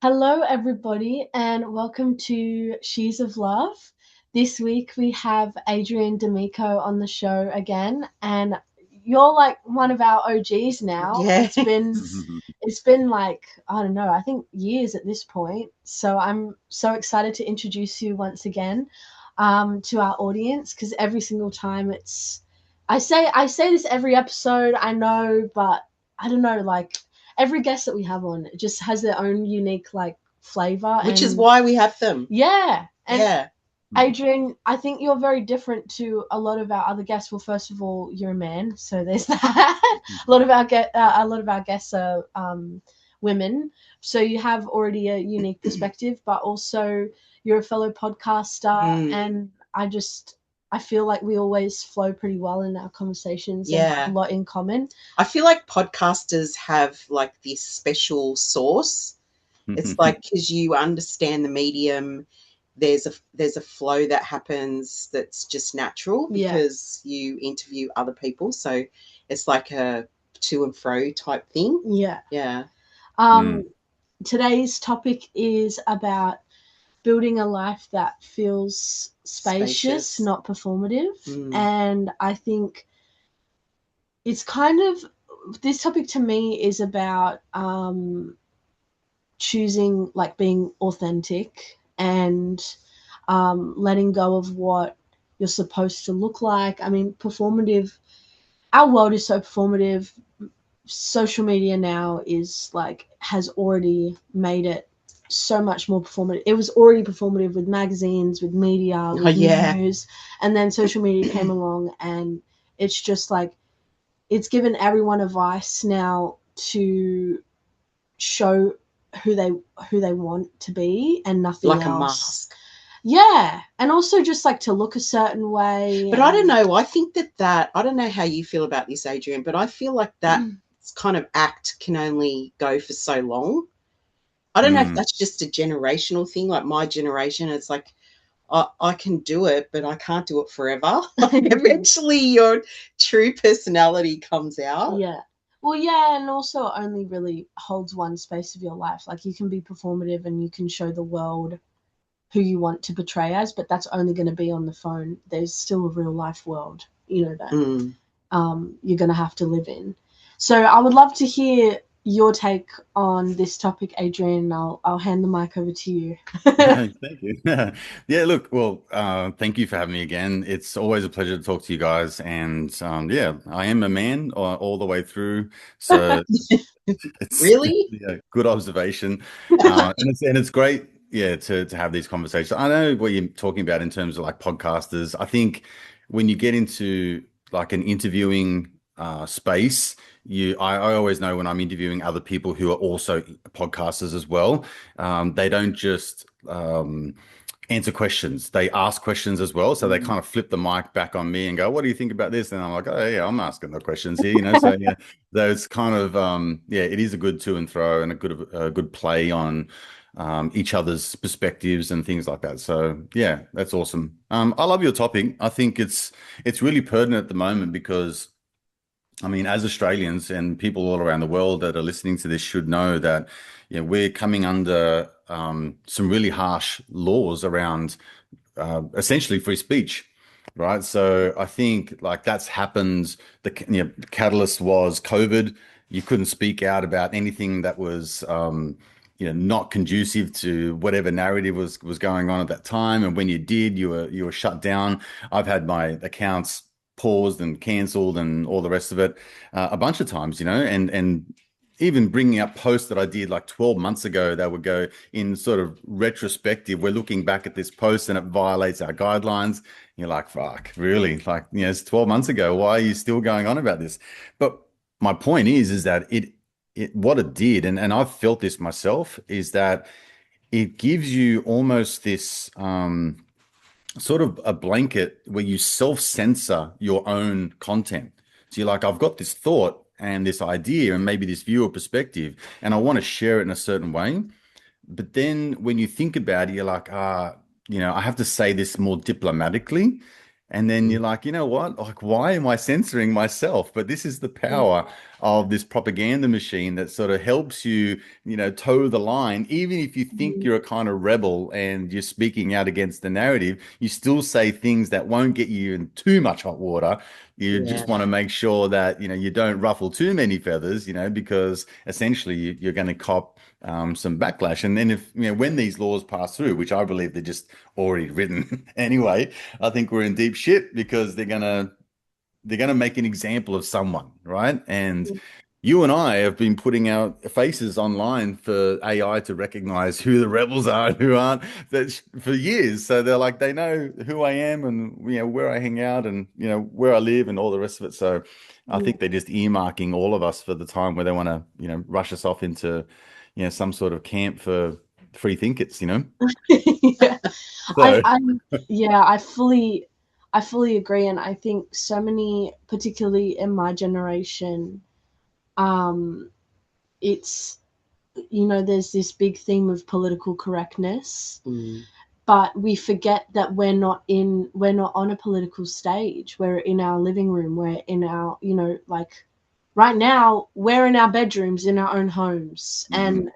Hello, everybody, and welcome to She's of Love. This week we have Adrian D'Amico on the show again, and you're like one of our OGs now. Yeah. It's been like, I don't know, I think years at this point. So I'm so excited to introduce you once again to our audience because every single time I say this every episode, I know, but I don't know, like every guest that we have on just has their own unique like flavor. Which is And why we have them. yeah, and Yeah. Adrian, I think you're very different to a lot of our other guests. Well, first of all, you're a man, so there's that. A lot of our guests are women, so you have already a unique perspective. But also, you're a fellow podcaster, Mm, and I feel like we always flow pretty well in our conversations and have a yeah. lot in common. I feel like podcasters have like this special sauce. It's like because you understand the medium, there's a flow that happens that's just natural Yeah, because you interview other people. So it's like a to and fro type thing. yeah. Yeah. Um, Today's topic is about building a life that feels spacious, Spacious. not performative. Mm. And I think it's kind of this topic to me is about choosing, like being authentic and letting go of what you're supposed to look like. I mean, performative, our world is so performative. Social media now is like, has already made it so much more performative. It was already performative with magazines, with media, Oh, with yeah. news, and then social media came along, and it's just like it's given everyone a vice now to show who they who they want to be and nothing Like a else. mask. Yeah, and also just like to look a certain way. But I don't And know. I think that I don't know how you feel about this, Adrian, but I feel like that kind of act can only go for so long. I don't know if Mm. that's just a generational thing. Like my generation, it's like I can do it, but I can't do it forever. Like eventually, your true personality comes out. yeah. Well, yeah, and also it only really holds one space of your life. Like you can be performative and you can show the world who you want to portray as, but that's only going to be on the phone. There's still a real life world, that Mm. you're going to have to live in. So I would love to hear your take on this topic, Adrian. I'll hand the mic over to you. No, thank you. Yeah, look, well, thank you for having me again. It's always a pleasure to talk to you guys. And yeah, I am a man all the way through. So it's Really? yeah, good observation. And it's great, yeah, to have these conversations. I know what you're talking about in terms of like podcasters. I think when you get into like an interviewing space, I always know when I'm interviewing other people who are also podcasters as well. They don't just answer questions. They ask questions as well. So they kind of flip the mic back on me and go, "What do you think about this?" And I'm like, "Oh yeah, I'm asking the questions here." So yeah, those kind of yeah, it is a good to and fro and a good play on each other's perspectives and things like that. So yeah, that's awesome. I love your topic. I think it's really pertinent at the moment because I mean, as Australians and people all around the world that are listening to this should know that, we're coming under some really harsh laws around essentially free speech, right? So I think like that's happened. The catalyst was COVID. You couldn't speak out about anything that was not conducive to whatever narrative was going on at that time. And when you did, you were shut down. I've had my accounts paused and cancelled and all the rest of it a bunch of times, and even bringing up posts that I did like 12 months ago that would go in sort of retrospective. We're looking back at this post and it violates our guidelines. You're like, fuck, really? Like, it's 12 months ago. Why are you still going on about this? But my point is that it what it did, and I've felt this myself, is that it gives you almost this sort of a blanket where you self-censor your own content. So you're like, I've got this thought and this idea and maybe this view or perspective, and I want to share it in a certain way. But then when you think about it, you're like, I have to say this more diplomatically. And then you're like, you know what? Like, why am I censoring myself? But this is the power of this propaganda machine that sort of helps you, toe the line. Even if you think Mhm. you're a kind of rebel and you're speaking out against the narrative, you still say things that won't get you in too much hot water. You just Yeah. want to make sure that, you don't ruffle too many feathers, because essentially you're going to cop some backlash. And then if, when these laws pass through, which I believe they're just already written anyway, I think we're in deep shit because they're gonna make an example of someone, right? And you and I have been putting our faces online for AI to recognize who the rebels are and who aren't for years. So they're like, they know who I am and where I hang out and where I live and all the rest of it. So I Yeah. think they're just earmarking all of us for the time where they want to, rush us off into, some sort of camp for free thinkers. Yeah. I, So I, yeah, I fully agree, and I think so many, particularly in my generation, um, it's there's this big theme of political correctness, Mm. but we forget that we're not on a political stage. We're in our living room. We're in our like right now we're in our bedrooms in our own homes, mhm. and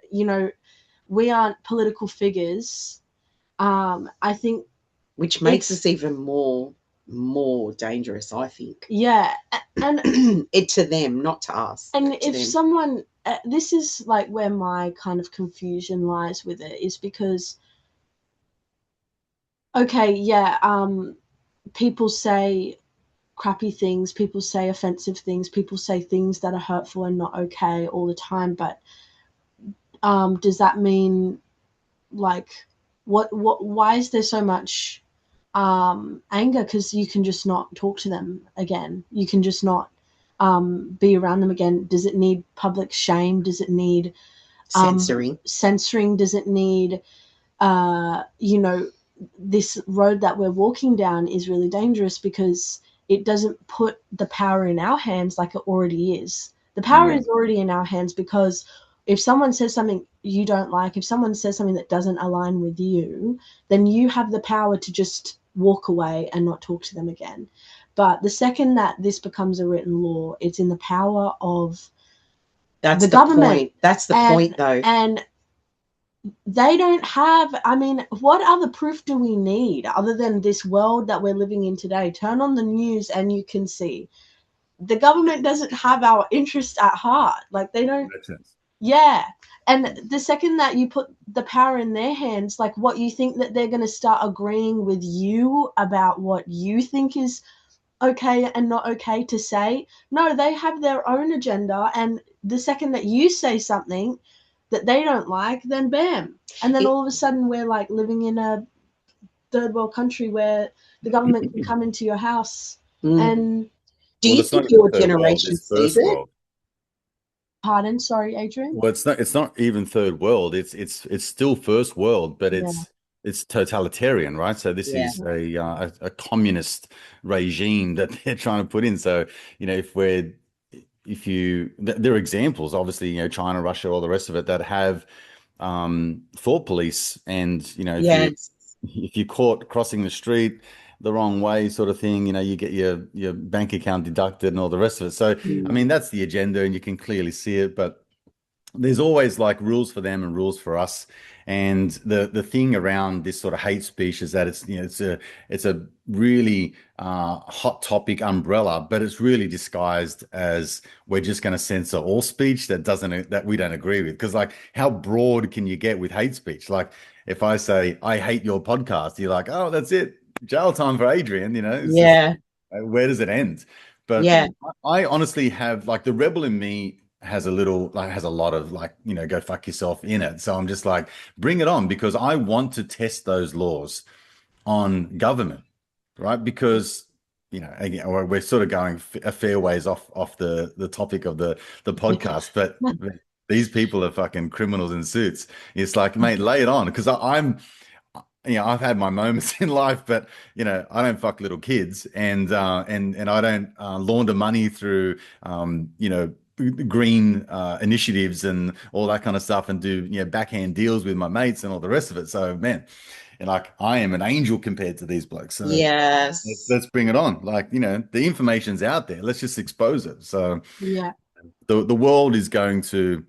we aren't political figures. I think Which makes us it's even more dangerous, I think. yeah, and It to them, not to us, and but to if them. someone this is like where my kind of confusion lies with it, is because okay, yeah, people say crappy things, people say offensive things, people say things that are hurtful and not okay all the time, but does that mean like what why is there so much anger? Because you can just not talk to them again, you can just not be around them again. Does it need public shame? Does it need Censoring. censoring? Does it need uh, you know this road that we're walking down is really dangerous because it doesn't put the power in our hands like it already is. The power Mm. is already in our hands because if someone says something you don't like, if someone says something that doesn't align with you, then you have the power to just walk away and not talk to them again. But the second that this becomes a written law, it's in the power of That's the the government, point. That's the point, and though. and they don't have, I mean, what other proof do we need other than this world that we're living in today? Turn on the news and you can see the government doesn't have our interest at heart. Like they don't. Makes sense. Yeah. And the second that you put the power in their hands, like what you think that they're going to start agreeing with you about what you think is okay and not okay to say. No, they have their own agenda. And the second that you say something that they don't like, then bam. And then It, all of a sudden we're like living in a third world country where the government can come into your house mm. and Do Well, you it's not think even your third world, generation it's sees first it? world. pardon, sorry, Adrian. Well, it's not even third world. It's still first world, but Yeah. it's totalitarian, right? So this Yeah. is a communist regime that they're trying to put in. So, there are examples, obviously, China, Russia, all the rest of it that have thought police, and Yes. if you're caught crossing the street the wrong way, sort of thing, you get your bank account deducted and all the rest of it. So, I Mm. mean, that's the agenda, and you can clearly see it, but there's always like rules for them and rules for us. And the thing around this sort of hate speech is that it's a really hot topic umbrella, but it's really disguised as we're just going to censor all speech that we don't agree with. Because like, how broad can you get with hate speech? Like, if I say I hate your podcast, you're like, oh, that's it, jail time for Adrian. It's just Yeah. where does it end? But Yeah. I honestly have like the rebel in me has a lot of like, go fuck yourself in it. So I'm just like, bring it on, because I want to test those laws on government, right? Because, again, we're sort of going a fair ways off the topic of the podcast, but these people are fucking criminals in suits. It's like, mate, lay it on, because I've had my moments in life, but I don't fuck little kids, and I don't launder money through green initiatives and all that kind of stuff, and do backhand deals with my mates and all the rest of it. So, man, and like, I am an angel compared to these blokes. So let's, Yes. let's bring it on. Like, the information's out there. Let's just expose it. So Yeah. The world is going to,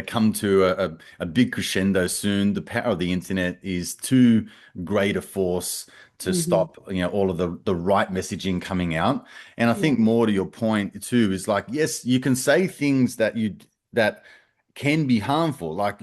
come to a big crescendo soon. The power of the internet is too great a force to Hmm. stop, all of the right messaging coming out. And I Yeah. think more to your point too is like, yes, you can say things that can be harmful, like,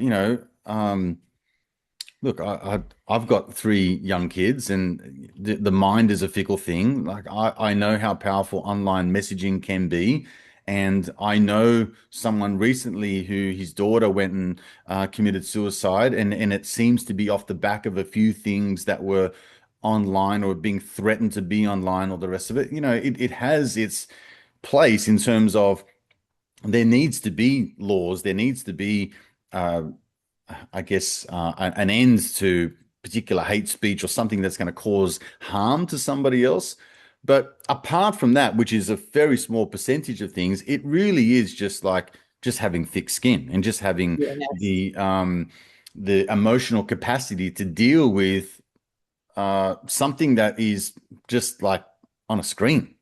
look, I've got three young kids, and the mind is a fickle thing. Like I know how powerful online messaging can be, and I know someone recently who his daughter went and committed suicide, and it seems to be off the back of a few things that were online or being threatened to be online or the rest of it. It has its place in terms of there needs to be laws, there needs to be uh, I guess, an end to particular hate speech or something that's going to cause harm to somebody else. But apart from that, which is a very small percentage of things, it really is just like just having thick skin and just having Yes. the emotional capacity to deal with something that is just like on a screen.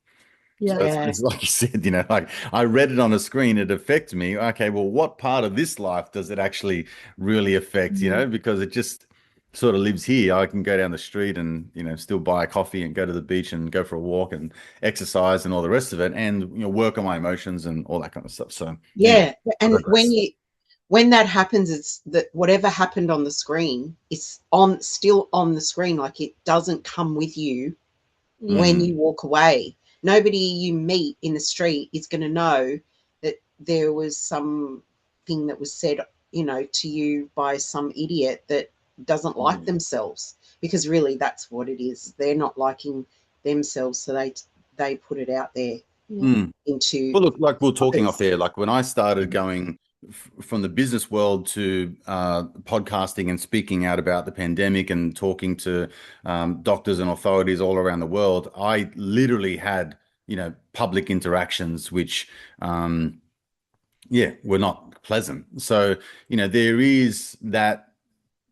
So Yeah. Yeah. it's like you said, like I read it on a screen, it affected me. Okay, well, what part of this life does it actually really affect, Mhm. because it just sort of lives here. I can go down the street and, still buy a coffee and go to the beach and go for a walk and exercise and all the rest of it and, work on my emotions and all that kind of stuff. So anyway, Yeah. I And digress. when that happens, it's that whatever happened on the screen is still on the screen. Like it doesn't come with you when Mm, you walk away. Nobody you meet in the street is going to know that there was something that was said, to you by some idiot that doesn't like mm, themselves, because really that's what it is. They're not liking themselves, so they put it out there Yeah. mm. into Well, look, like we are talking off others. air, like when I started going from the business world to podcasting and speaking out about the pandemic and talking to doctors and authorities all around the world, I literally had, public interactions, which, yeah, were not pleasant. So, there is that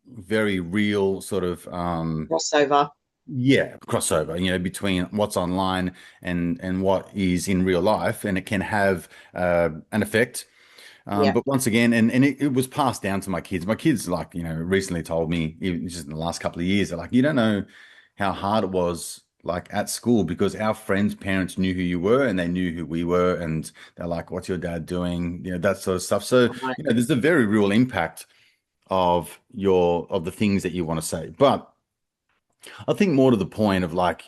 very real sort of, Crossover. yeah, crossover, between what's online and what is in real life, and it can have an effect. Yeah. But once again, and it was passed down to my kids. My kids, like, recently told me, even just in the last couple of years, they're like, you don't know how hard it was, like at school, because our friends' parents knew who you were and they knew who we were, and they're like, "What's your dad doing?" That sort of stuff. So, Right. there's a very real impact of the things that you want to say. But I think more to the point of like,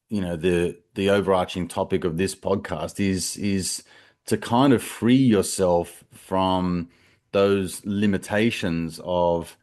the overarching topic of this podcast is to kind of free yourself from those limitations of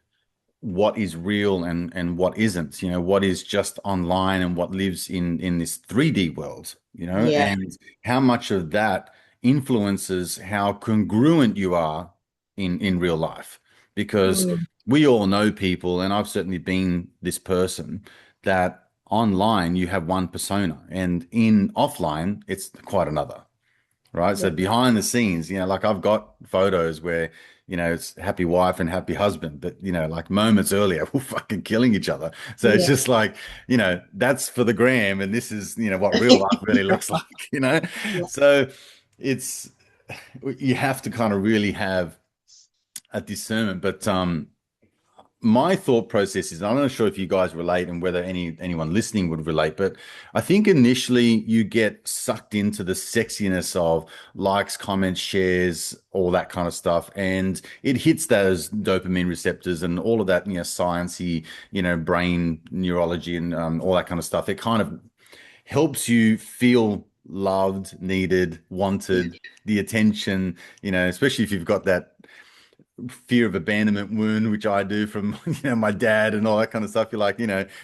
what is real and what isn't, what is just online and what lives in this 3D world, Yeah. and how much of that influences how congruent you are in real life. Because Mm. we all know people, and I've certainly been this person, that online you have one persona and in offline it's quite another. Right. Yeah. So behind the scenes, like I've got photos where, it's happy wife and happy husband, but, like moments earlier, we're fucking killing each other. So it's Yeah. just like, that's for the gram. And this is, what real life really looks like, Yeah. So it's, you have to kind of really have a discernment. But, my thought process is, I'm not sure if you guys relate and whether anyone listening would relate, but I think initially you get sucked into the sexiness of likes, comments, shares, all that kind of stuff, and it hits those dopamine receptors and all of that, sciencey, brain neurology and all that kind of stuff. It kind of helps you feel loved, needed, wanted, the attention, especially if you've got that fear of abandonment wound, which I do from my dad and all that kind of stuff. You're like,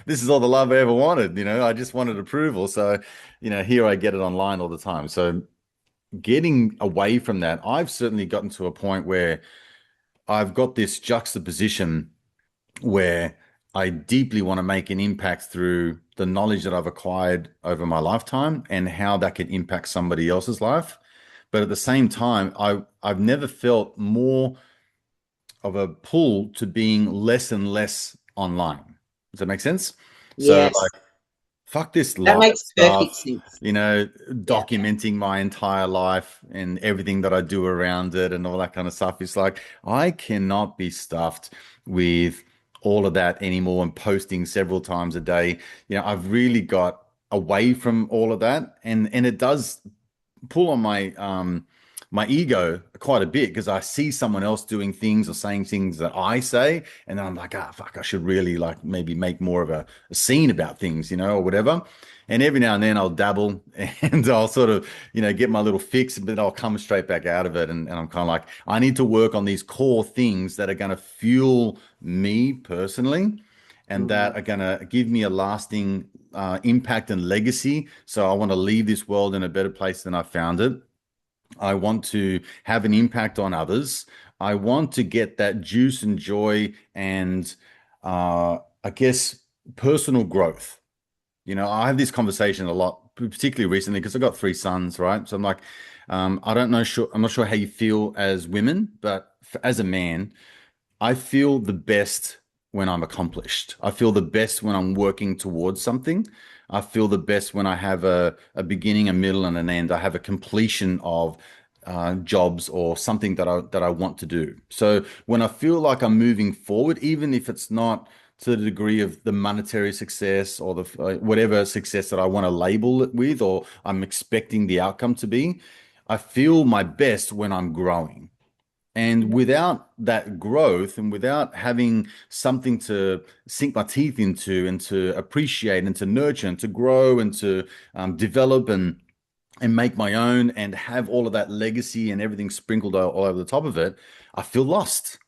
this is all the love I ever wanted. I just wanted approval. So, here I get it online all the time. So getting away from that, I've certainly gotten to a point where I've got this juxtaposition where I deeply want to make an impact through the knowledge that I've acquired over my lifetime and how that can impact somebody else's life. But at the same time, I've never felt more of a pull to being less and less online. Does that make sense? So Yes. fuck this That life makes perfect stuff, sense. you know, documenting my entire life and everything that I do around it and all that kind of stuff. It's like, I cannot be stuffed with all of that anymore and posting several times a day. You know, I've really got away from all of that, and it does pull on my ego quite a bit because I see someone else doing things or saying things that I say, and then I'm like, ah, fuck, I should really like maybe make more of a scene about things, you know, or whatever. And every now and then I'll dabble and I'll sort of, you know, get my little fix, but I'll come straight back out of it. And I'm kind of like, I need to work on these core things that are going to fuel me personally and that are going to give me a lasting impact and legacy. So I want to leave this world in a better place than I found it. I want to have an impact on others. I want to get that juice and joy and I guess personal growth. You know, I have this conversation a lot, particularly recently, because I've got three sons, right? So I'm like, I don't know, sure, I'm not sure how you feel as women, but as a man, I feel the best when I'm accomplished. I feel the best when I'm working towards something. I feel the best when I have a beginning, a middle, and an end. I have a completion of jobs or something that I want to do. So when I feel like I'm moving forward, even if it's not to the degree of the monetary success or the whatever success that I want to label it with, or I'm expecting the outcome to be, I feel my best when I'm growing. And without that growth and without having something to sink my teeth into and to appreciate and to nurture and to grow and to develop and make my own and have all of that legacy and everything sprinkled all over the top of it, I feel lost.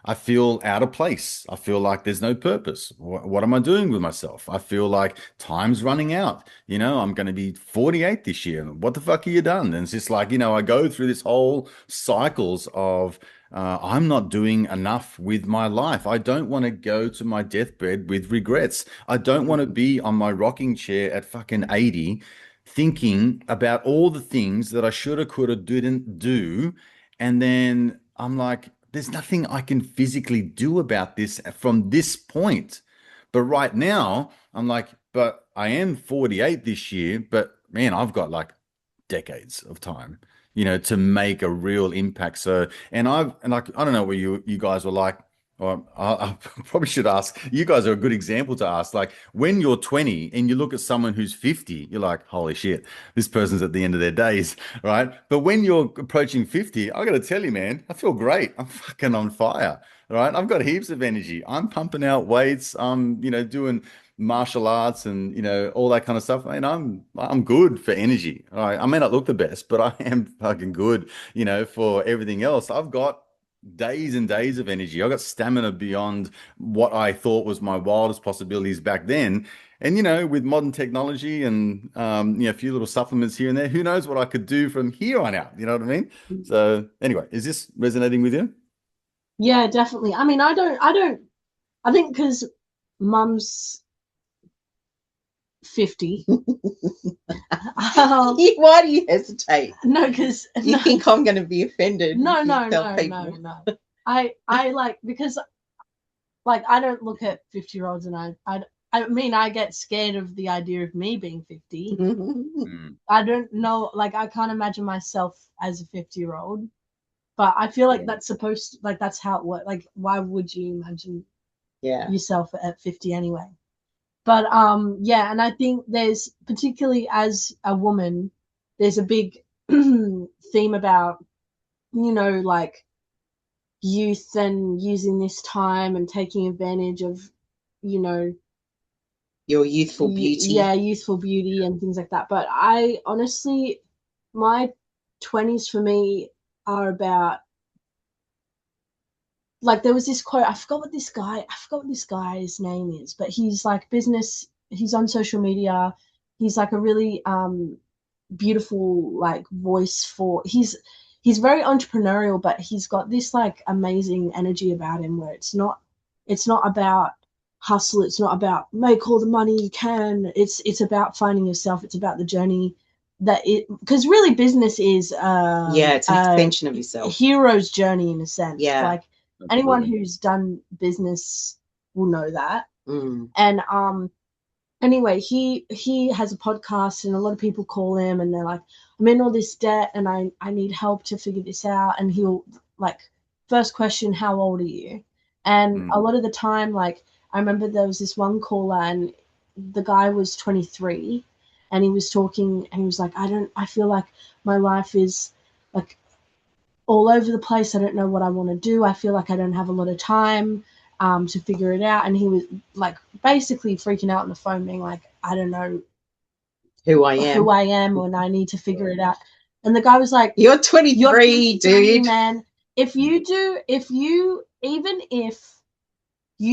I feel out of place. I feel like there's no purpose. What am I doing with myself? I feel like time's running out. You know, I'm going to be 48 this year. What the fuck have you done? And it's just like, you know, I go through this whole cycles of I'm not doing enough with my life. I don't want to go to my deathbed with regrets. I don't want to be on my rocking chair at fucking 80 thinking about all the things that I should have, could have, didn't do. And then I'm like, there's nothing I can physically do about this from this point. But right now, I'm like, but I am 48 this year, but man, I've got like decades of time, you know, to make a real impact. So, and like, I don't know what you guys were like, or I probably should ask, you guys are a good example to ask. Like when you're 20 and you look at someone who's 50, you're like, holy shit, this person's at the end of their days, right? But when you're approaching 50, I got to tell you, man, I feel great. I'm fucking on fire, right? I've got heaps of energy. I'm pumping out weights. I'm, you know, doing martial arts and you know all that kind of stuff. And I'm good for energy. All right, I may not look the best, but I am fucking good. You know, for everything else, I've got days and days of energy. I got stamina beyond what I thought was my wildest possibilities back then. And you know, with modern technology and you know, a few little supplements here and there, who knows what I could do from here on out? You know what I mean? So anyway, is this resonating with you? Yeah, definitely. I mean, I think because mum's 50. Why do you hesitate? No, because You think I'm going to be offended? No, if you no, tell no, people? no, no. I like because like I don't look at 50-year-olds and I mean I get scared of the idea of me being 50. I don't know, like I can't imagine myself as a 50-year-old, but I feel like that's supposed to, like that's how it works. Like why would you imagine yourself at 50 anyway? But yeah, and I think there's particularly as a woman, there's a big theme about, you know, like youth and using this time and taking advantage of, you know, your youthful beauty. Yeah, youthful beauty and things like that. But I honestly, my 20s for me are about, like there was this quote, I forgot what this guy's name is, but he's like he's on social media. He's like a really beautiful like voice for he's very entrepreneurial, but he's got this like amazing energy about him where it's not about hustle, it's not about make all the money you can, it's about finding yourself, it's about the journey that it, because really business is it's an extension of yourself, a hero's journey in a sense. Like anyone Absolutely. who's done business will know that. Mm. And anyway, he has a podcast, and a lot of people call him and they're like, I'm in all this debt and I need help to figure this out. And he'll like, first question, how old are you? And a lot of the time, like, I remember there was this one caller and the guy was 23, and he was talking and he was like, I feel like my life is like all over the place. I don't know what I want to do. I feel like I don't have a lot of time to figure it out. And he was like basically freaking out on the phone, being like, I don't know who I am, and I need to figure it out. And the guy was like, You're 23, dude. man. If you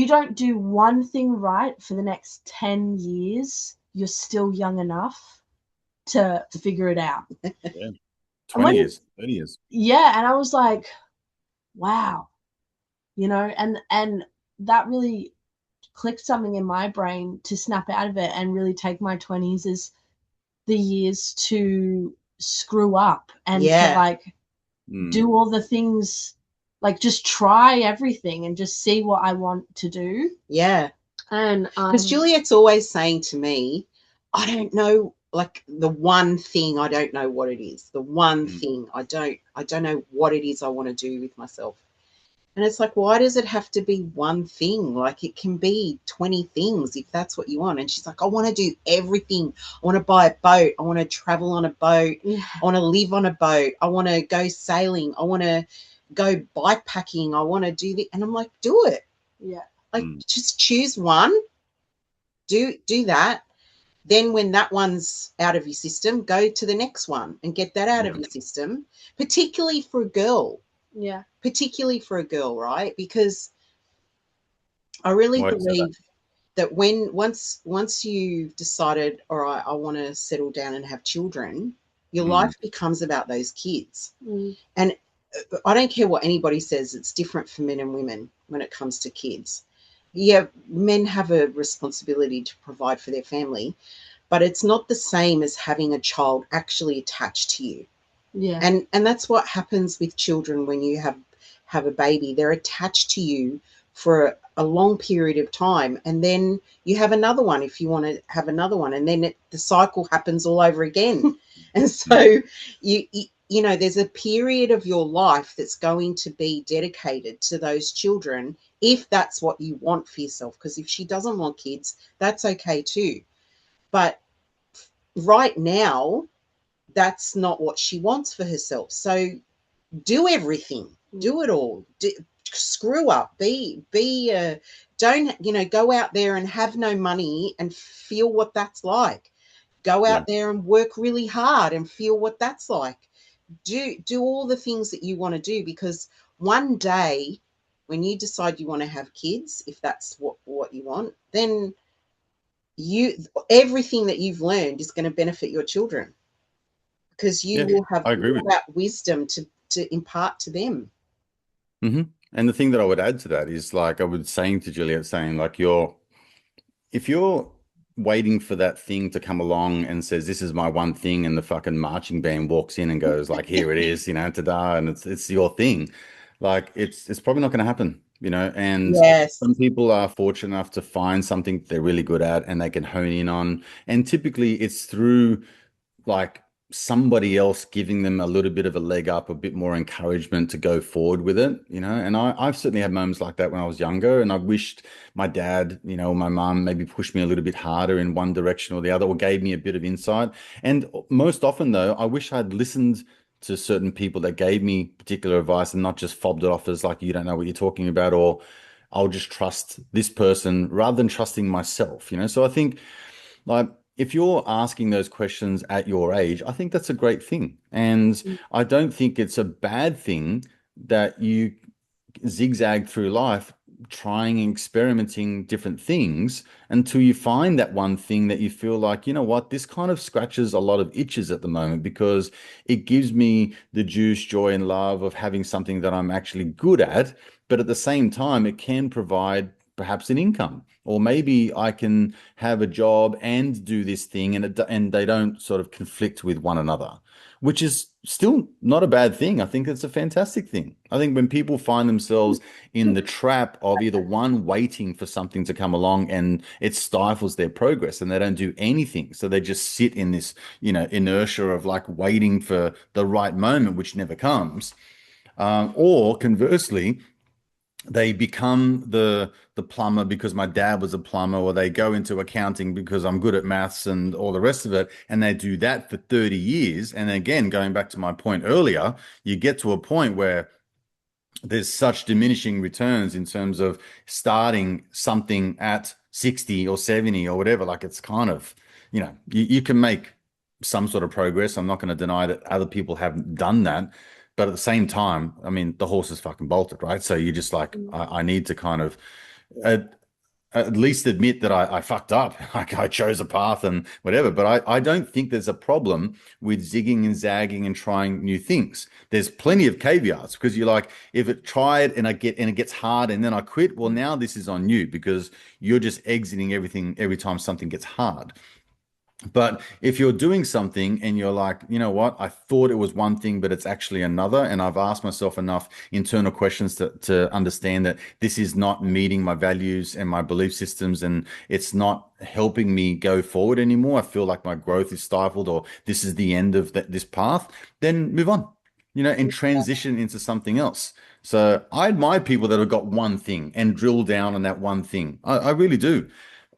don't do one thing right for the next 10 years, you're still young enough to figure it out. Yeah. 20 years, 30 years. Yeah, and I was like, wow. You know, and that really clicked something in my brain to snap out of it and really take my 20s as the years to screw up and to like do all the things, like just try everything and just see what I want to do. Yeah. And because Juliet's always saying to me, I don't know, like the one thing, I don't know what it is. The one thing I don't know what it is I want to do with myself. And it's like, why does it have to be one thing? Like it can be 20 things if that's what you want. And she's like, I want to do everything. I want to buy a boat. I want to travel on a boat. Yeah. I want to live on a boat. I want to go sailing. I want to go bike packing. I want to do the, and I'm like, do it. Yeah. Like just choose one, do that. Then when that one's out of your system, go to the next one and get that out of your system, particularly for a girl. Yeah. Particularly for a girl, right? Because I really believe that once you've decided, all right, I want to settle down and have children, your life becomes about those kids. And I don't care what anybody says, it's different for men and women when it comes to kids. Yeah, men have a responsibility to provide for their family, but it's not the same as having a child actually attached to you. Yeah. And that's what happens with children when you have a baby. They're attached to you for a long period of time, and then you have another one if you want to have another one, and then the cycle happens all over again. And so you know, there's a period of your life that's going to be dedicated to those children if that's what you want for yourself. Because if she doesn't want kids, that's okay too. But right now, that's not what she wants for herself. So do everything, do it all, screw up, don't, you know, go out there and have no money and feel what that's like. Go out there and work really hard and feel what that's like. Do all the things that you want to do, because one day when you decide you want to have kids, if that's what you want, then everything that you've learned is going to benefit your children. Because you will have that wisdom to impart to them. And the thing that I would add to that is, like I was saying to Juliet, saying like if you're waiting for that thing to come along and says, this is my one thing, and the fucking marching band walks in and goes like, here it is, you know, ta-da, and it's your thing, like it's probably not going to happen, you know. And some people are fortunate enough to find something they're really good at and they can hone in on, and typically it's through like somebody else giving them a little bit of a leg up, a bit more encouragement to go forward with it, you know. And I've certainly had moments like that when I was younger, and I wished my dad, you know, my mum maybe pushed me a little bit harder in one direction or the other, or gave me a bit of insight. And most often though, I wish I'd listened to certain people that gave me particular advice and not just fobbed it off as like, you don't know what you're talking about, or I'll just trust this person rather than trusting myself, you know. So I think, like, if you're asking those questions at your age, I think that's a great thing. And I don't think it's a bad thing that you zigzag through life trying and experimenting different things until you find that one thing that you feel like, you know what, this kind of scratches a lot of itches at the moment, because it gives me the juice, joy, and love of having something that I'm actually good at. But at the same time, it can provide perhaps an income, or maybe I can have a job and do this thing, and they don't sort of conflict with one another. which is still not a bad thing. I think it's a fantastic thing. I think when people find themselves in the trap of either one, waiting for something to come along and it stifles their progress and they don't do anything. So they just sit in this, inertia of like waiting for the right moment, which never comes. Or conversely, they become the plumber because my dad was a plumber, or they go into accounting because I'm good at maths and all the rest of it, and they do that for 30 years. And again, going back to my point earlier, you get to a point where there's such diminishing returns in terms of starting something at 60 or 70 or whatever. Like it's kind of, you can make some sort of progress. I'm not going to deny that other people haven't done that. But at the same time, I mean, the horse is fucking bolted, right? So you're just like, I need to kind of uh, at least admit that I fucked up. Like I chose a path and whatever. But I don't think there's a problem with zigging and zagging and trying new things. There's plenty of caveats because you're like, if it tried and it gets hard and then I quit, well, now this is on you because you're just exiting everything every time something gets hard. But if you're doing something and you're like, you know what, I thought it was one thing, but it's actually another, and I've asked myself enough internal questions to understand that this is not meeting my values and my belief systems, and it's not helping me go forward anymore. I feel like my growth is stifled, or this is the end of this path, then move on, and transition into something else. So I admire people that have got one thing and drill down on that one thing. I really do.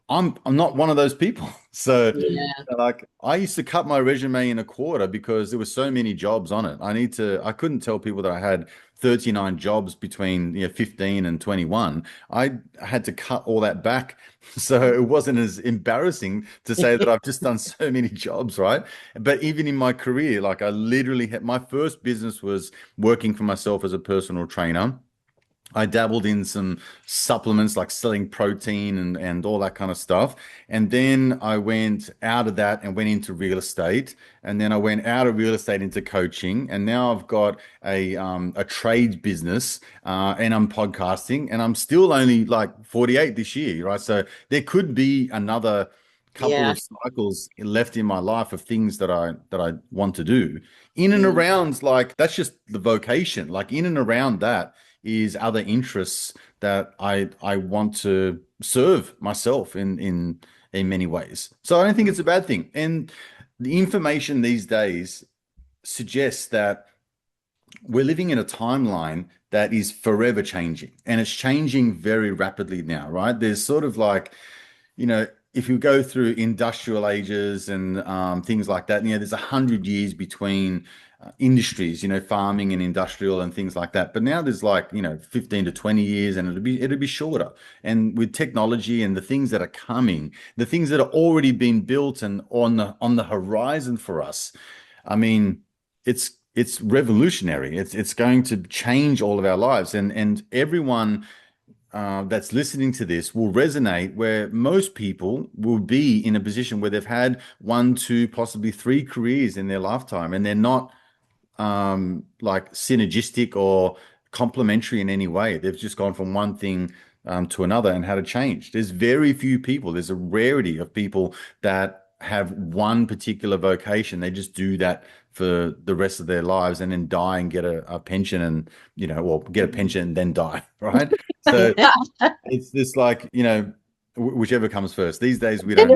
I'm not one of those people. So Yeah. like I used to cut my resume in a quarter because there were so many jobs on it. I couldn't tell people that I had 39 jobs between 15 and 21. I had to cut all that back. So it wasn't as embarrassing to say that I've just done so many jobs, right? But even in my career, like I literally had my first business was working for myself as a personal trainer. I dabbled in some supplements like selling protein and all that kind of stuff. And then I went out of that and went into real estate. And then I went out of real estate into coaching. And now I've got a trade business and I'm podcasting and I'm still only like 48 this year, right? So there could be another couple Yeah. of cycles left in my life of things that I want to do. In and Mm. around like that's just the vocation. Like in and around that is other interests that I want to serve myself in many ways. So I don't think it's a bad thing. And the information these days suggests that we're living in a timeline that is forever changing, and it's changing very rapidly now, right? There's sort of like, if you go through industrial ages and things like that, there's 100 years between industries, farming and industrial and things like that. But now there's like, 15 to 20 years, and it'll be shorter. And with technology and the things that are coming, the things that are already been built and on the horizon for us, I mean, it's revolutionary. It's going to change all of our lives, and everyone that's listening to this will resonate, where most people will be in a position where they've had one, two, possibly three careers in their lifetime, and they're not like synergistic or complementary in any way. They've just gone from one thing to another and had a change. There's very few people. There's a rarity of people that have one particular vocation. They just do that for the rest of their lives and then die and get a pension and, or get a pension and then die, right? So it's this like, whichever comes first. These days, we don't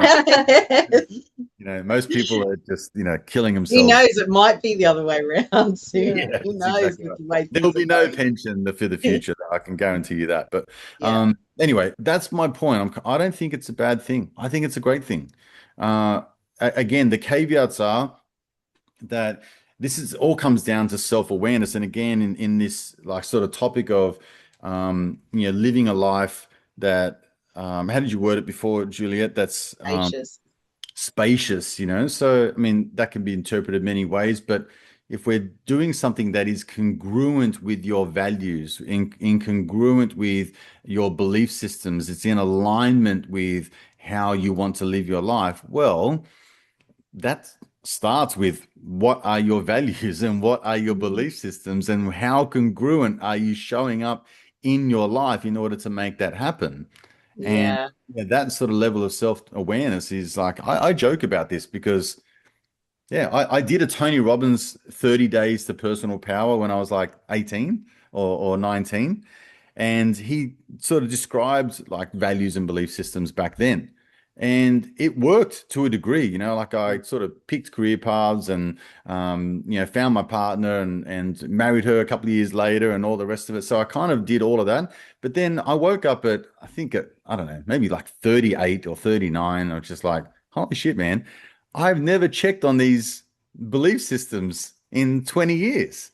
know. Most people are just, killing Who themselves. knows? It might be the other way around soon. Yeah, Who that's knows exactly with right. the way There'll things be are no going? pension for the future. I can guarantee you that. But Yeah. anyway, that's my point. I don't think it's a bad thing. I think it's a great thing. Again, the caveats are that this is all comes down to self-awareness. And again, in this like sort of topic of living a life that how did you word it before, Juliet? That's Spacious. spacious, So, I mean, that can be interpreted many ways, but if we're doing something that is congruent with your values, in congruent with your belief systems, it's in alignment with how you want to live your life, well, that starts with what are your values and what are your belief systems and how congruent are you showing up in your life in order to make that happen. And Yeah. yeah, that sort of level of self-awareness is like, I joke about this because Yeah, I did a Tony Robbins 30 days to personal power when I was like 18 or 19. And he sort of described like values and belief systems back then. And it worked to a degree, like I sort of picked career paths and, found my partner and married her a couple of years later and all the rest of it. So I kind of did all of that. But then I woke up I think I don't know, maybe like 38 or 39. I was just like, holy shit, man. I've never checked on these belief systems in 20 years.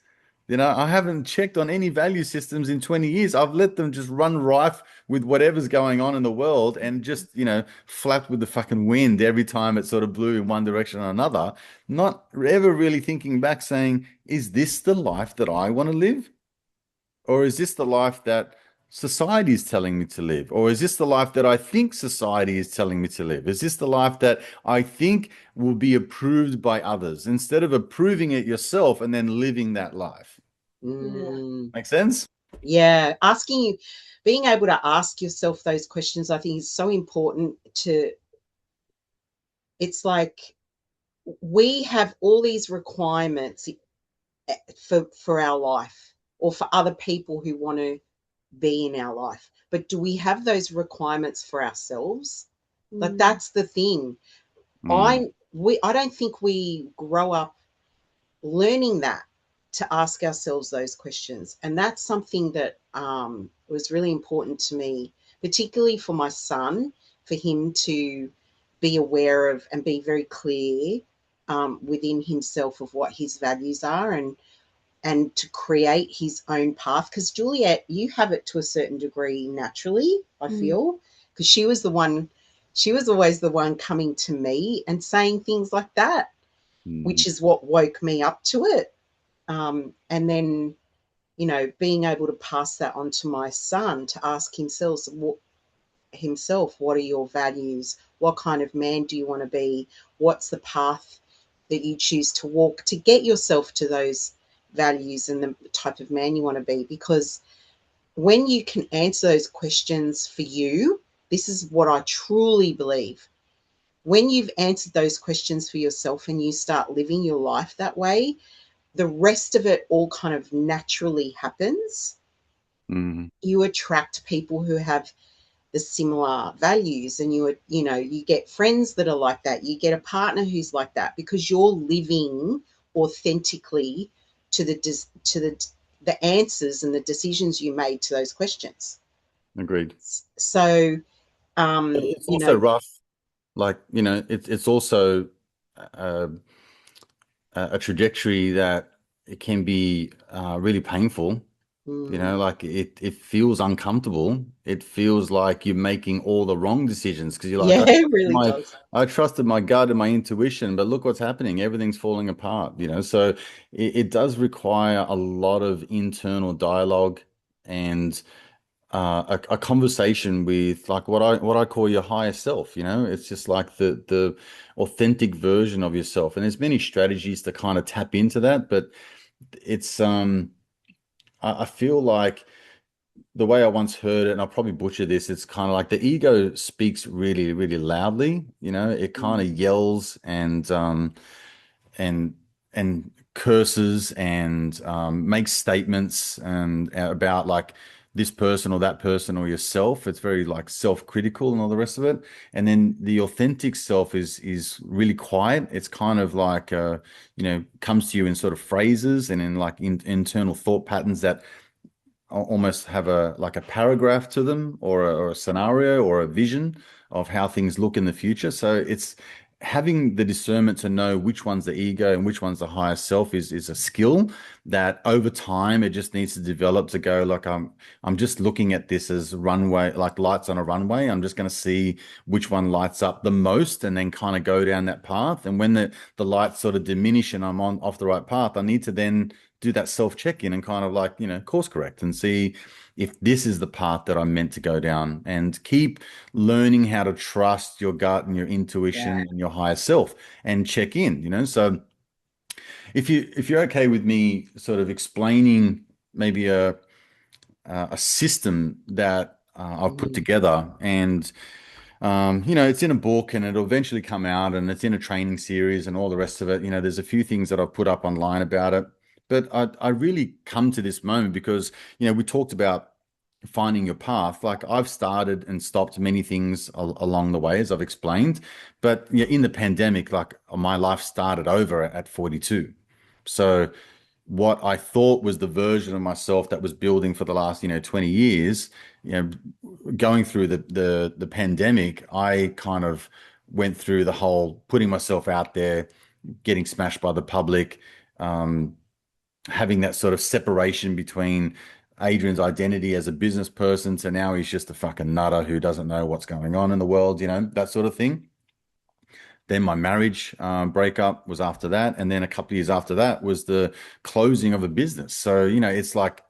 I haven't checked on any value systems in 20 years. I've let them just run rife with whatever's going on in the world and just, flapped with the fucking wind every time it sort of blew in one direction or another. Not ever really thinking back saying, is this the life that I want to live? Or is this the life that society is telling me to live? Or is this the life that I think society is telling me to live? Is this the life that I think will be approved by others instead of approving it yourself and then living that life? Mm. Make sense? Yeah, being able to ask yourself those questions, I think is so important it's like we have all these requirements for our life or for other people who want to be in our life. But do we have those requirements for ourselves? Like that's the thing. Mm. I don't think we grow up learning that to ask ourselves those questions. And that's something that was really important to me, particularly for my son, for him to be aware of and be very clear within himself of what his values are and to create his own path. Because Juliet, you have it to a certain degree naturally, I feel, because she was always the one coming to me and saying things like that, which is what woke me up to it. And then, being able to pass that on to my son to ask himself, what are your values? What kind of man do you want to be? What's the path that you choose to walk to get yourself to those values and the type of man you want to be? Because when you can answer those questions for you, this is what I truly believe. When you've answered those questions for yourself and you start living your life that way, the rest of it all kind of naturally happens. Mm. You attract people who have the similar values and you get friends that are like that. You get a partner who's like that because you're living authentically to the answers and the decisions you made to those questions. Agreed. So But it's also rough. Like, it's also a, a trajectory that it can be really painful. Like it feels uncomfortable. It feels like you're making all the wrong decisions because you're like, yeah, it really does. I trusted my gut and my intuition, but look what's happening. Everything's falling apart. So it does require a lot of internal dialogue and a conversation with like what I call your higher self. It's just like the authentic version of yourself. And there's many strategies to kind of tap into that, but it's I feel like the way I once heard it, and I'll probably butcher this, it's kind of like the ego speaks really, really loudly. It kind of yells and and curses and makes statements and about like this person or that person or yourself. It's very like self-critical and all the rest of it. And then the authentic self is really quiet. It's kind of like comes to you in sort of phrases and in like internal thought patterns that almost have like a paragraph to them or a scenario or a vision of how things look in the future. So it's having the discernment to know which one's the ego and which one's the higher self is a skill that over time it just needs to develop to go like I'm just looking at this as runway, like lights on a runway. I'm just going to see which one lights up the most and then kind of go down that path. And when the lights sort of diminish and I'm on off the right path, I need to then do that self check-in and kind of like, course correct and see if this is the path that I'm meant to go down and keep learning how to trust your gut and your intuition and your higher self and check in. So if you're okay with me sort of explaining maybe a system that I've put together and It's in a book and it'll eventually come out and it's in a training series and all the rest of it. There's a few things that I've put up online about it. But I really come to this moment because, we talked about finding your path. Like I've started and stopped many things along the way, as I've explained. But yeah, in the pandemic, like my life started over at 42. So what I thought was the version of myself that was building for the last, 20 years, you know, going through the pandemic, I kind of went through the whole putting myself out there, getting smashed by the public, um, having that sort of separation between Adrian's identity as a business person to now he's just a fucking nutter who doesn't know what's going on in the world, that sort of thing. Then my marriage breakup was after that. And then a couple of years after that was the closing of a business. So, it's like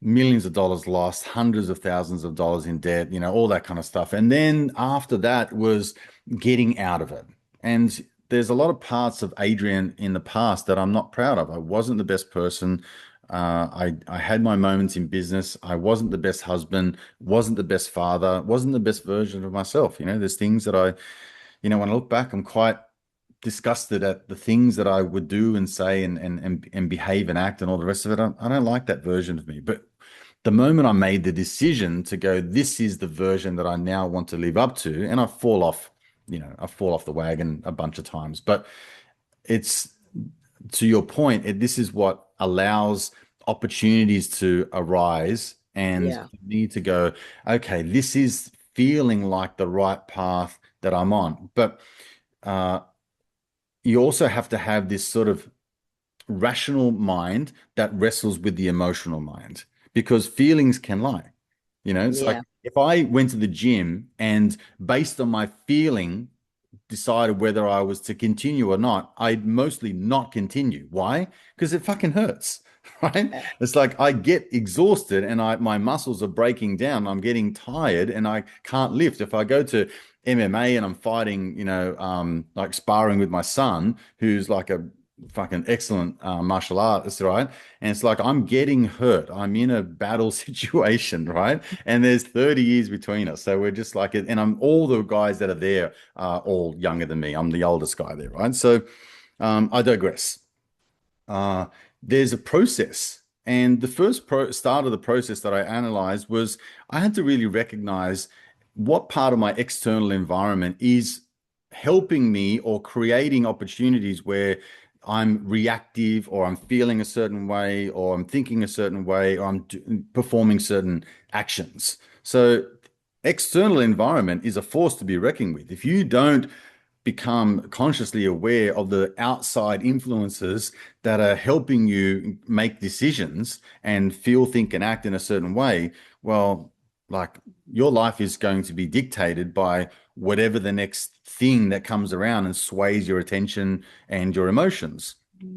millions of dollars lost, hundreds of thousands of dollars in debt, all that kind of stuff. And then after that was getting out of it. And there's a lot of parts of Adrian in the past that I'm not proud of. I wasn't the best person. I had my moments in business. I wasn't the best husband, wasn't the best father, wasn't the best version of myself. There's things that when I look back, I'm quite disgusted at the things that I would do and say and behave and act and all the rest of it. I don't like that version of me. But the moment I made the decision to go, this is the version that I now want to live up to, and I fall off the wagon a bunch of times. But it's to your point, this is what allows opportunities to arise and Yeah. for me to go, okay, this is feeling like the right path that I'm on. But uh, you also have to have this sort of rational mind that wrestles with the emotional mind because feelings can lie. It's like Yeah. if I went to the gym and based on my feeling decided whether I was to continue or not, I'd mostly not continue. Why? Because it fucking hurts, right? Yeah. It's like I get exhausted and my muscles are breaking down. I'm getting tired and I can't lift. If I go to MMA and I'm fighting, like sparring with my son, who's like a fucking excellent martial artist, right? And it's like I'm getting hurt. I'm in a battle situation, right? And there's 30 years between us. So we're just like, and I'm all the guys that are there are all younger than me. I'm the oldest guy there, right? So I digress. Uh, there's a process. And the first start of the process that I analyzed was I had to really recognize what part of my external environment is helping me or creating opportunities where I'm reactive or I'm feeling a certain way or I'm thinking a certain way or I'm performing certain actions. So external environment is a force to be reckoned with. If you don't become consciously aware of the outside influences that are helping you make decisions and feel, think, and act in a certain way, well, like your life is going to be dictated by whatever the next thing that comes around and sways your attention and your emotions. Yeah.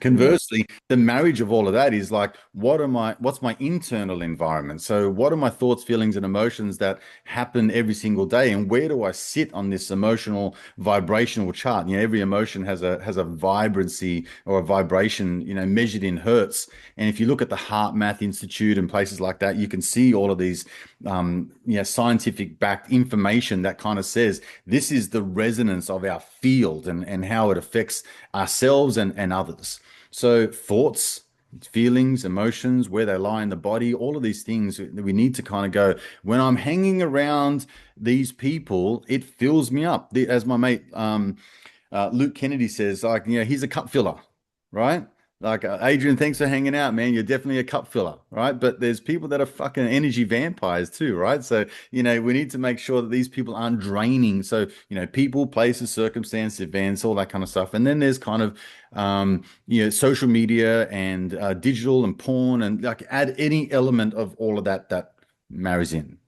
Conversely, the marriage of all of that is like, what's my internal environment? So what are my thoughts, feelings, and emotions that happen every single day? And where do I sit on this emotional vibrational chart? Every emotion has a vibrancy or a vibration, measured in hertz. And if you look at the Heart Math Institute and places like that, you can see all of these scientific backed information that kind of says this is the resonance of our field and how it affects ourselves and others. So thoughts, feelings, emotions, where they lie in the body, all of these things that we need to kind of go, when I'm hanging around these people, it fills me up. As my mate Luke Kennedy says, like, he's a cup filler, right? Like, Adrian, thanks for hanging out, man. You're definitely a cup filler, right? But there's people that are fucking energy vampires too, right? So, we need to make sure that these people aren't draining. So, people, places, circumstance, events, all that kind of stuff. And then there's kind of, social media and digital and porn and like add any element of all of that marries in.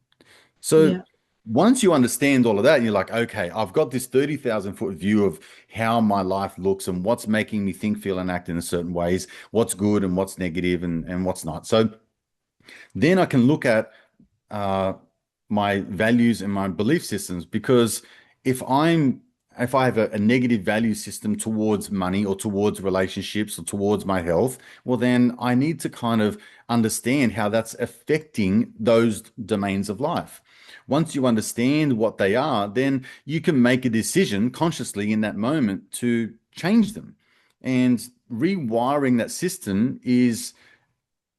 So Yeah. once you understand all of that, and you're like, okay, I've got this 30,000 foot view of how my life looks and what's making me think, feel, and act in a certain ways, what's good and what's negative and what's not. So then I can look at uh, my values and my belief systems because if I'm if I have a negative value system towards money or towards relationships or towards my health, well, then I need to kind of understand how that's affecting those domains of life. Once you understand what they are, then you can make a decision consciously in that moment to change them. And rewiring that system is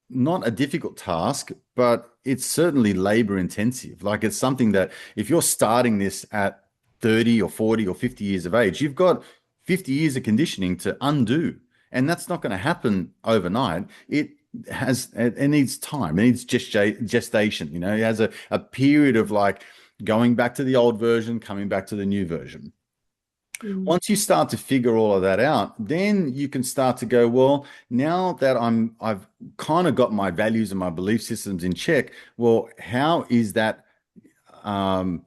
not a difficult task, but it's certainly labor intensive. Like it's something that if you're starting this at 30 or 40 or 50 years of age, you've got 50 years of conditioning to undo. And that's not going to happen overnight. It needs time. It needs gestation. It has a period of like going back to the old version, coming back to the new version. Mm. Once you start to figure all of that out, then you can start to go, well, now that I've kind of got my values and my belief systems in check, well, how is that um,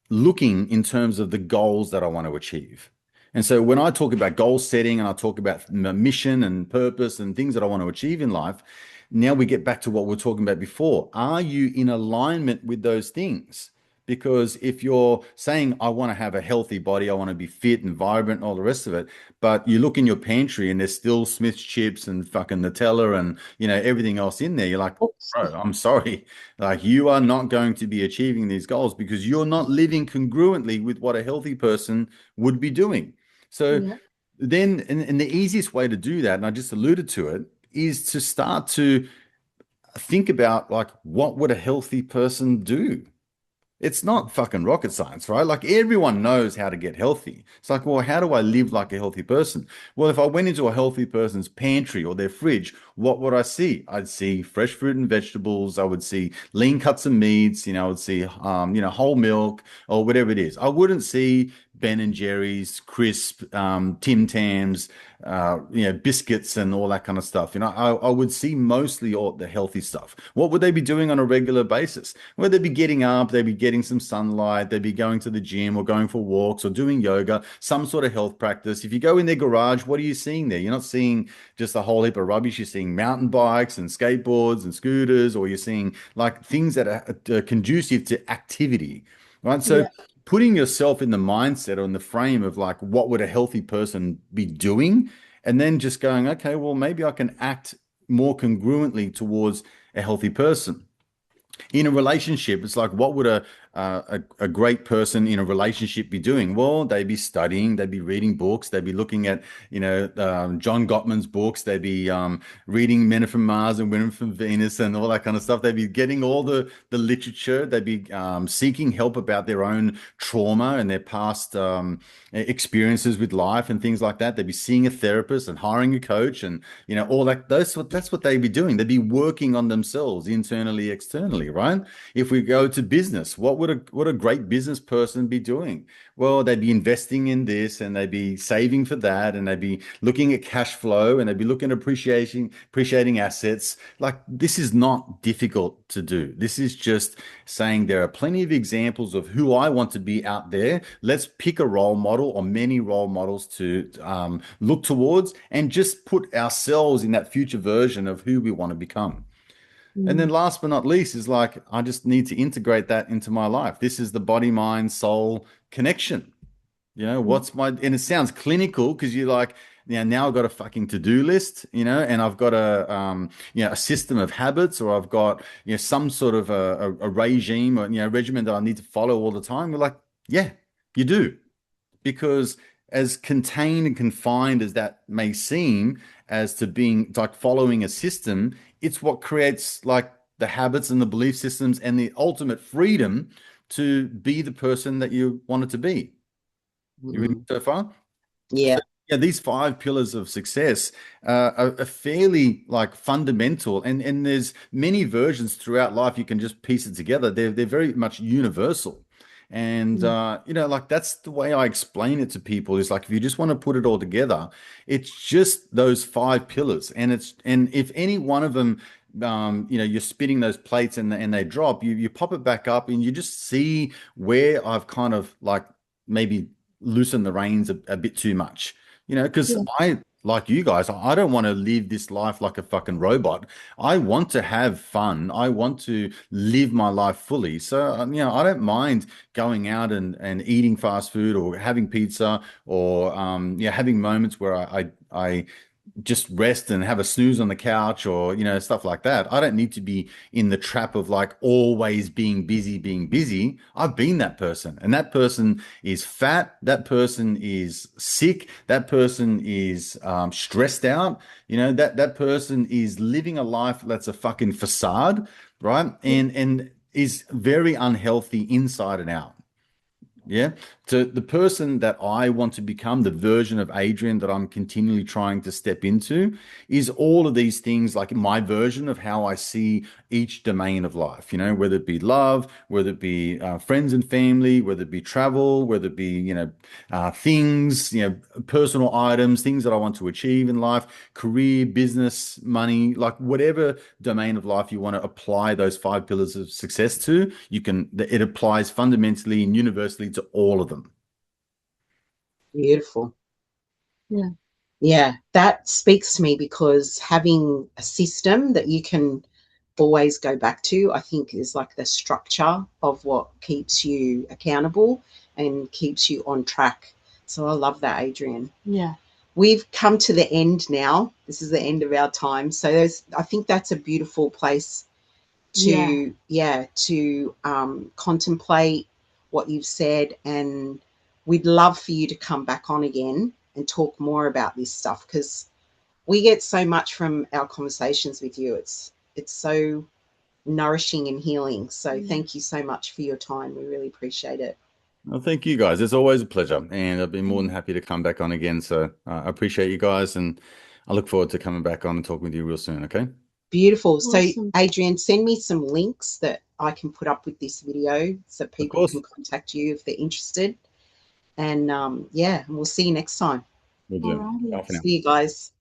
looking in terms of the goals that I want to achieve? And so when I talk about goal setting and I talk about mission and purpose and things that I want to achieve in life, now we get back to what we are talking about before. Are you in alignment with those things? Because if you're saying, I want to have a healthy body, I want to be fit and vibrant and all the rest of it, but you look in your pantry and there's still Smith's chips and fucking Nutella and, everything else in there, you're like, Oops. bro, I'm sorry. Like you are not going to be achieving these goals because you're not living congruently with what a healthy person would be doing. So Yeah. then, and the easiest way to do that, and I just alluded to it, is to start to think about like, what would a healthy person do? It's not fucking rocket science, right? Like everyone knows how to get healthy. It's like, well, how do I live like a healthy person? Well, if I went into a healthy person's pantry or their fridge, what would I see? I'd see fresh fruit and vegetables. I would see lean cuts of meats. I would see, whole milk or whatever it is. I wouldn't see Ben and Jerry's, crisp, Tim Tams, biscuits and all that kind of stuff. I would see mostly all the healthy stuff. What would they be doing on a regular basis? Well, they'd be getting up, they'd be getting some sunlight, they'd be going to the gym or going for walks or doing yoga, some sort of health practice. If you go in their garage, what are you seeing there? You're not seeing just a whole heap of rubbish. You're seeing mountain bikes and skateboards and scooters, or you're seeing like things that are conducive to activity, right? So Yeah. putting yourself in the mindset or in the frame of like, what would a healthy person be doing? And then just going, okay, well, maybe I can act more congruently towards a healthy person. In a relationship, it's like, what would a great person in a relationship be doing? Well, they'd be studying, they'd be reading books, they'd be looking at, John Gottman's books, they'd be reading Men Are From Mars and Women From Venus and all that kind of stuff. They'd be getting all the literature, they'd be seeking help about their own trauma and their past experiences with life and things like that. They'd be seeing a therapist and hiring a coach and, all that. That's what they'd be doing. They'd be working on themselves internally, externally, right? If we go to business, what would a great business person be doing? Well, they'd be investing in this and they'd be saving for that and they'd be looking at cash flow and they'd be looking at appreciating assets. Like this is not difficult to do. This is just saying there are plenty of examples of who I want to be out there. Let's pick a role model or many role models to look towards and just put ourselves in that future version of who we want to become. And then Mm. last but not least is like, I just need to integrate that into my life. This is the body, mind, soul connection. Mm. And it sounds clinical because you're like, now I've got a fucking to-do list, and I've got a system of habits or I've got, some sort of a regime or, regimen that I need to follow all the time. We're like, yeah, you do. Because as contained and confined as that may seem as to being like following a system, it's what creates like the habits and the belief systems and the ultimate freedom to be the person that you wanted to be. You reading Mm. so far? Yeah. So yeah, these five pillars of success are fairly like fundamental, and there's many versions throughout life. You can just piece it together. They're very much universal, and Mm. like that's the way I explain it to people. Is like if you just want to put it all together, it's just those five pillars, and if any one of them. You're spinning those plates and they drop, you pop it back up and you just see where I've kind of like maybe loosened the reins a bit too much, because Yeah. I like you guys, I don't want to live this life like a fucking robot. I want to have fun. I want to live my life fully. So, I don't mind going out and eating fast food or having pizza or, having moments where I just rest and have a snooze on the couch or stuff like that. I don't need to be in the trap of like always being busy. I've been that person, and that person is fat, that person is sick, that person is stressed out. That person is living a life that's a fucking facade, right? And is very unhealthy inside and out. Yeah. So the person that I want to become, the version of Adrian that I'm continually trying to step into, is all of these things, like my version of how I see each domain of life, whether it be love, whether it be friends and family, whether it be travel, whether it be, things, personal items, things that I want to achieve in life, career, business, money, like whatever domain of life you want to apply those 5 pillars of success to, it applies fundamentally and universally to all of them. Beautiful. Yeah. Yeah, that speaks to me, because having a system that you can always go back to, I think, is like the structure of what keeps you accountable and keeps you on track. So I love that, Adrian. Yeah. We've come to the end now. This is the end of our time. So I think that's a beautiful place to contemplate what you've said, and we'd love for you to come back on again and talk more about this stuff, because we get so much from our conversations with you. It's so nourishing and healing. So thank you so much for your time. We really appreciate it. Well, thank you guys. It's always a pleasure, and I've been more than happy to come back on again. So I appreciate you guys, and I look forward to coming back on and talking with you real soon. Okay. Beautiful. Awesome. So, Adrian, send me some links that I can put up with this video so people can contact you if they're interested. And we'll see you next time. We'll do. Alrighty. Bye for now. See you guys.